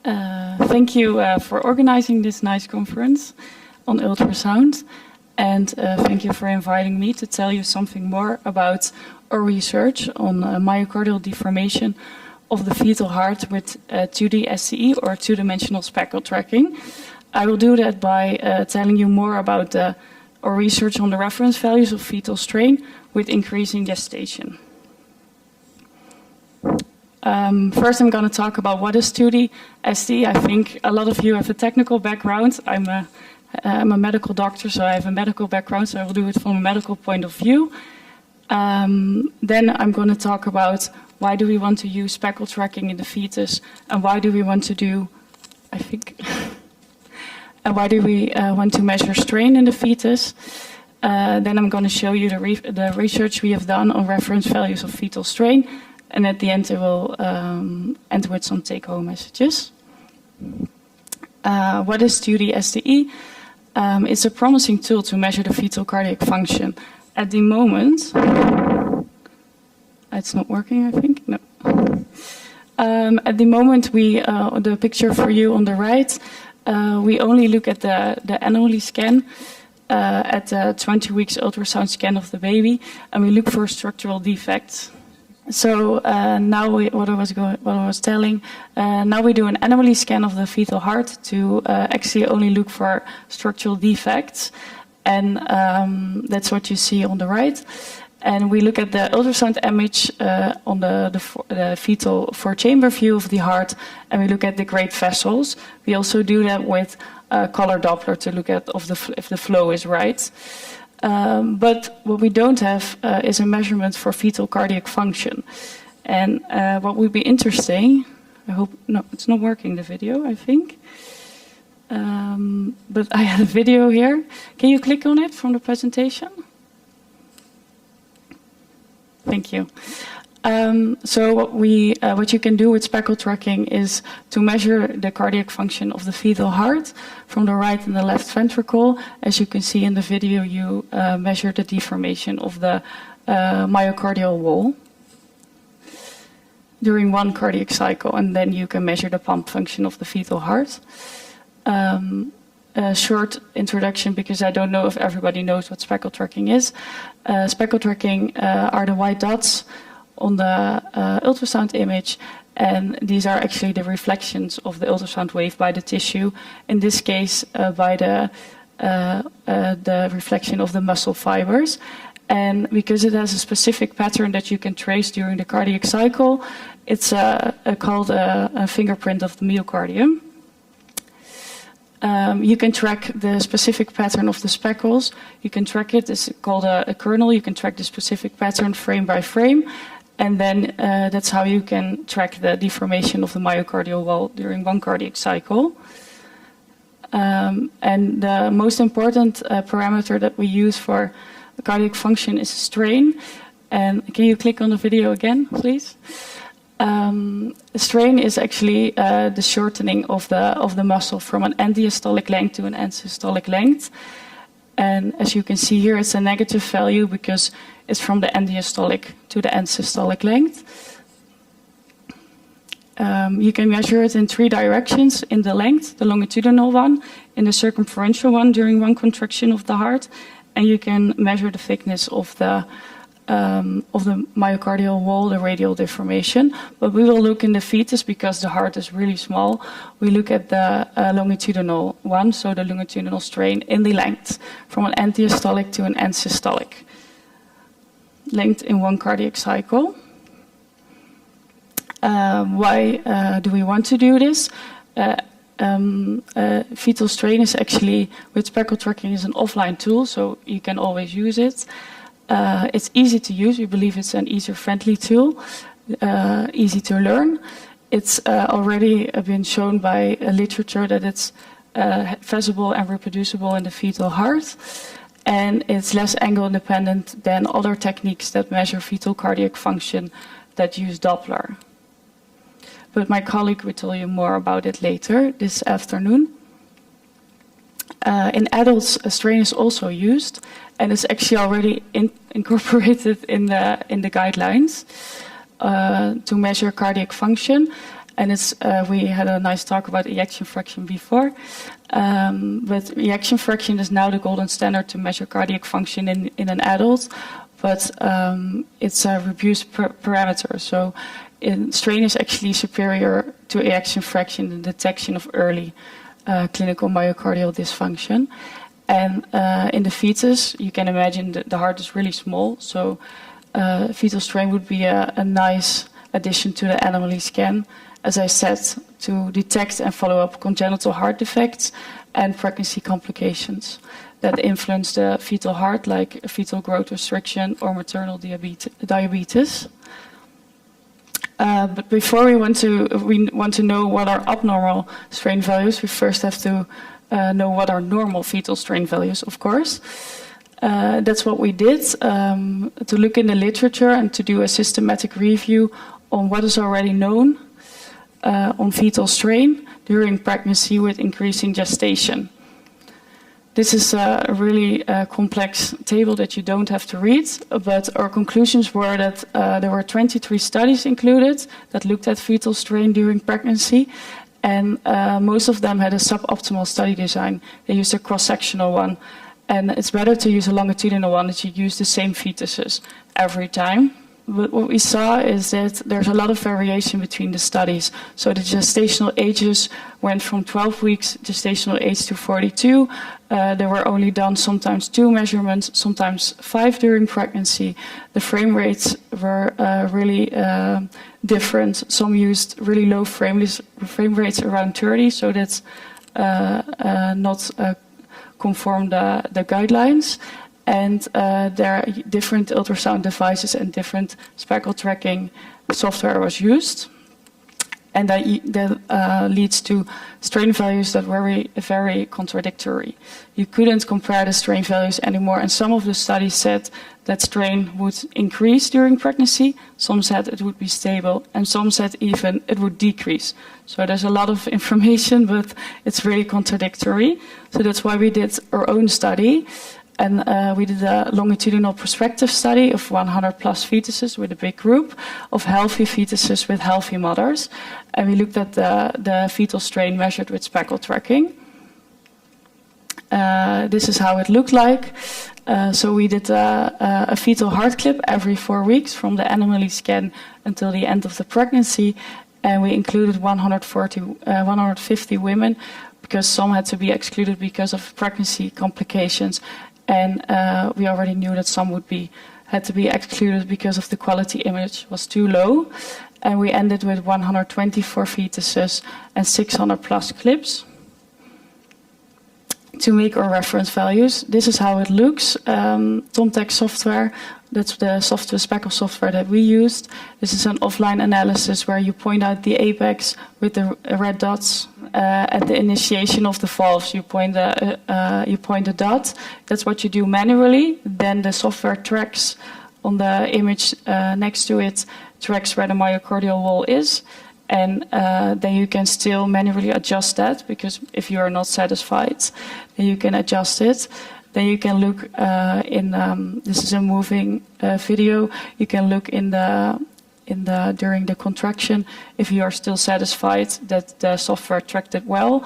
Thank you for organizing this nice conference on ultrasound, and thank you for inviting me to tell you something more about our research on myocardial deformation of the fetal heart with 2D STE or two-dimensional speckle tracking. I will do that by telling you more about our research on the reference values of fetal strain with increasing gestation. First, I'm going to talk about what is 2D STE. I think a lot of you have a technical background. I'm a medical doctor, so I have a medical background, so I will do it from a medical point of view. Then I'm going to talk about why do we want to use speckle tracking in the fetus, and why do we want to do, and why do we want to measure strain in the fetus. Then I'm going to show you the research we have done on reference values of fetal strain. And at the end, I will end with some take-home messages. What is 2D STE? It's a promising tool to measure the fetal cardiac function. At the moment, it's not working, I think. No. At the moment, the picture for you on the right, we only look at the anomaly scan at the 20 weeks ultrasound scan of the baby, and we look for structural defects. So now what I was telling, now we do an anomaly scan of the fetal heart to actually only look for structural defects, and that's what you see on the right. And we look at the ultrasound image on the fetal four-chamber view of the heart, and we look at the great vessels. We also do that with color Doppler to look at if the flow is right. But what we don't have is a measurement for fetal cardiac function. And what would be interesting, no, it's not working, the video, I think. But I have a video here. Can you click on it from the presentation? Thank you. So what you can do with speckle tracking is to measure the cardiac function of the fetal heart from the right and the left ventricle. As you can see in the video, you measure the deformation of the myocardial wall during one cardiac cycle, and then you can measure the pump function of the fetal heart. A short introduction, because I don't know if everybody knows what speckle tracking is. Speckle tracking are the white dots on the ultrasound image, and these are actually the reflections of the ultrasound wave by the tissue, in this case by the reflection of the muscle fibers. And because it has a specific pattern that you can trace during the cardiac cycle, it's called a fingerprint of the myocardium. You can track the specific pattern of the speckles. You can track it, it's called a kernel. You can track the specific pattern frame by frame. And then that's how you can track the deformation of the myocardial wall during one cardiac cycle. And the most important parameter that we use for the cardiac function is strain. And can you click on the video again, please? Strain is actually the shortening of the muscle from an end diastolic length to an end systolic length. And as you can see here, it's a negative value because it's from the end diastolic to the end systolic length. You can measure it in 3 directions: in the length, the longitudinal one, in the circumferential one during one contraction of the heart, and you can measure the thickness of the myocardial wall, the radial deformation. But we will look in the fetus because the heart is really small. We look at the longitudinal one, so the longitudinal strain in the length, from an end diastolic to an end systolic length in one cardiac cycle. Why do we want to do this? Fetal strain is actually, with speckle tracking, is an offline tool, so you can always use it. It's easy to use. We believe it's an user-friendly tool, easy to learn. It's already been shown by literature that it's feasible and reproducible in the fetal heart, and it's less angle independent than other techniques that measure fetal cardiac function that use Doppler. But my colleague will tell you more about it later this afternoon. In adults, a strain is also used, and it's actually already incorporated in the guidelines to measure cardiac function. And it's we had a nice talk about ejection fraction before, but ejection fraction is now the golden standard to measure cardiac function in an adult, but it's a reduced parameter. So strain is actually superior to ejection fraction in the detection of early clinical myocardial dysfunction. And in the fetus, you can imagine that the heart is really small, so fetal strain would be a nice addition to the anomaly scan, as I said, to detect and follow up congenital heart defects and pregnancy complications that influence the fetal heart, like fetal growth restriction or maternal diabetes. But before we want to know what are abnormal strain values, we first have to know what are normal fetal strain values, of course. That's what we did, to look in the literature and to do a systematic review on what is already known on fetal strain during pregnancy with increasing gestation. This is a really complex table that you don't have to read, but our conclusions were that there were 23 studies included that looked at fetal strain during pregnancy, and most of them had a suboptimal study design. They used a cross-sectional one, and it's better to use a longitudinal one that you use the same fetuses every time. But what we saw is that there's a lot of variation between the studies. So the gestational ages went from 12 weeks gestational age to 42. There were only done sometimes 2 measurements, sometimes 5 during pregnancy. The frame rates were really different. Some used really low frame rates around 30, so that's not conform the guidelines. And there are different ultrasound devices and different speckle tracking software was used. And that leads to strain values that were very contradictory. You couldn't compare the strain values anymore, and some of the studies said that strain would increase during pregnancy, some said it would be stable, and some said even it would decrease. So there's a lot of information, but it's really contradictory. So that's why we did our own study. And we did a longitudinal prospective study of 100 plus fetuses with a big group of healthy fetuses with healthy mothers. And we looked at the fetal strain measured with speckle tracking. This is how it looked like. So we did a fetal heart clip every 4 weeks from the anomaly scan until the end of the pregnancy. And we included 150 women because some had to be excluded because of pregnancy complications. And we already knew that some had to be excluded because of the quality image was too low. And we ended with 124 fetuses and 600 plus clips to make our reference values. This is how it looks. Tomtec software, that's the speckle software that we used. This is an offline analysis where you point out the apex with the red dots. At the initiation of the valves, you point a dot. That's what you do manually. Then the software tracks on the image next to it, tracks where the myocardial wall is. And then you can still manually adjust that, because if you are not satisfied, then you can adjust it. Then you can look this is a moving video, you can look during the contraction if you are still satisfied that the software tracked it well.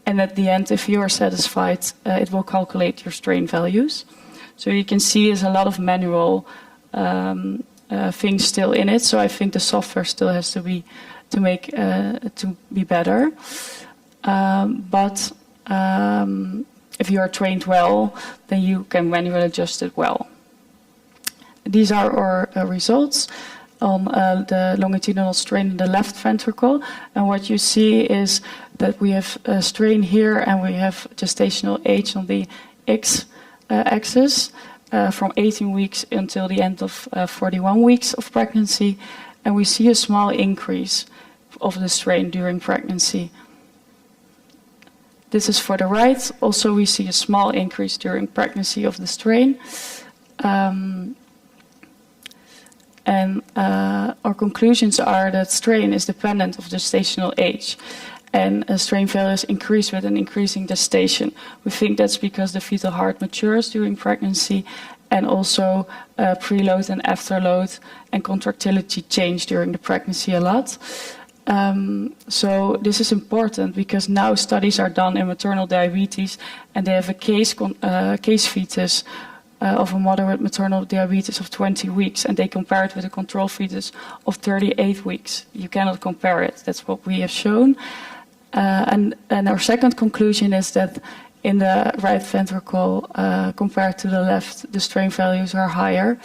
And at the end, if you are satisfied, it will calculate your strain values. So you can see there's a lot of manual things still in it. So I think the software still has to be better. But if you are trained well, then you can manually adjust it well. These are our results on the longitudinal strain in the left ventricle. And what you see is that we have a strain here and we have gestational age on the x-axis from 18 weeks until the end of 41 weeks of pregnancy. And we see a small increase of the strain during pregnancy. This is for the right. Also, we see a small increase during pregnancy of the strain. And our conclusions are that strain is dependent of gestational age. And strain values increase with an increasing gestation. We think that's because the fetal heart matures during pregnancy, and also preload and afterload and contractility change during the pregnancy a lot. So this is important because now studies are done in maternal diabetes, and they have a case fetus of a mother with maternal diabetes of 20 weeks, and they compare it with a control fetus of 38 weeks. You cannot compare it. That's what we have shown. And our second conclusion is that in the right ventricle, compared to the left, the strain values are higher.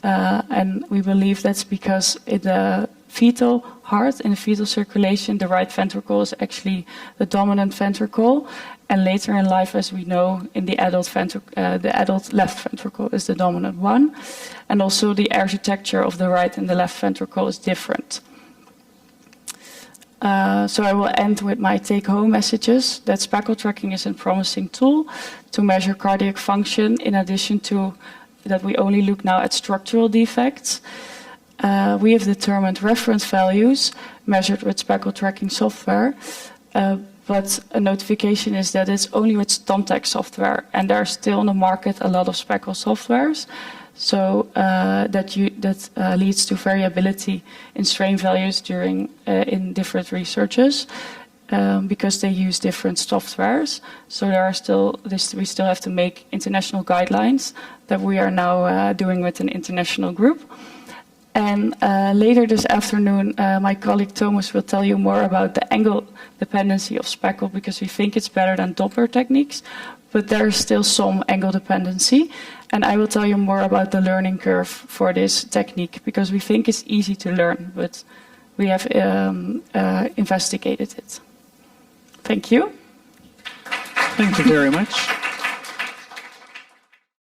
And we believe that's because in the fetal heart, in the fetal circulation, the right ventricle is actually the dominant ventricle. And later in life, as we know, in the adult left ventricle is the dominant one. And also the architecture of the right and the left ventricle is different. So I will end with my take-home messages, that speckle tracking is a promising tool to measure cardiac function, in addition to that we only look now at structural defects. We have determined reference values measured with speckle tracking software, but a notification is that it's only with Tomtec software, and there are still on the market a lot of speckle softwares. So that leads to variability in strain values during in different researches because they use different softwares. So there are still we still have to make international guidelines that we are now doing with an international group. And later this afternoon, my colleague Thomas will tell you more about the angle dependency of speckle, because we think it's better than Doppler techniques, but there is still some angle dependency. And I will tell you more about the learning curve for this technique, because we think it's easy to learn, but we have investigated it. Thank you. Thank you very much.